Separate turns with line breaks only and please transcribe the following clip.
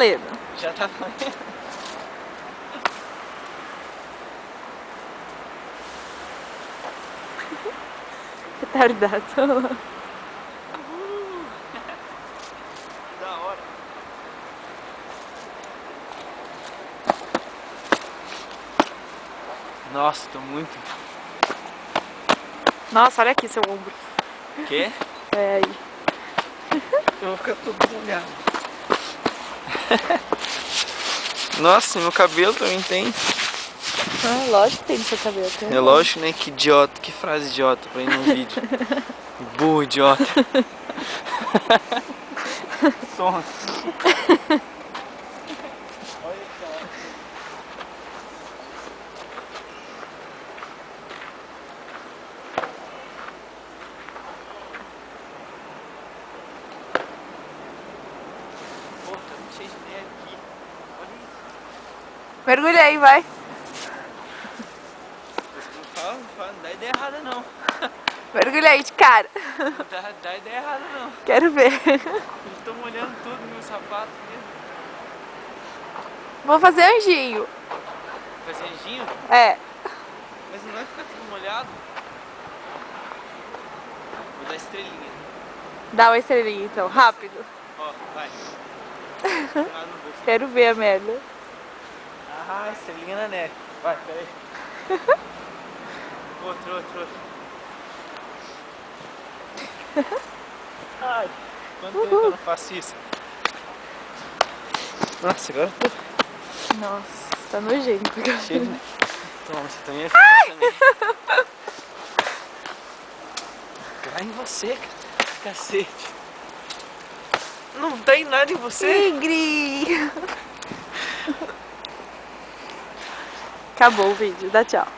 valendo.
Já tá valendo.
Retardado.
Da hora. Nossa, tô muito.
Nossa, olha aqui seu ombro.
Quê?
É aí.
Eu vou ficar todo molhado. Nossa, meu cabelo também tem.
Ah, lógico que tem no seu cabelo. Tem
É lógico, né? Que idiota, que frase idiota pra ir num vídeo. Burro idiota. Sonso. Olha que hora. Pô, tá muito cheio de neve aqui. Olha isso.
Mergulha aí, vai.
Não dá ideia errada não.
Mergulha aí de cara.
Não dá ideia errada não.
Quero ver.
Eles estão molhando tudo no meu sapato mesmo.
Vou fazer anjinho.
Fazer anjinho?
É.
Mas não vai ficar tudo molhado. Vou dar estrelinha.
Dá uma estrelinha então, rápido.
Ó, vai.
Quero ver a merda.
Ah, estrelinha na neve. Vai, peraí. Outro. Ai, quanto tempo eu não faço isso? Nossa, agora eu tô
Nossa, tá nojento.
cheio de... Toma, você também vai ficar também. Vai em você, cacete. Não tem nada em você.
Tigre! Acabou o vídeo, dá tchau.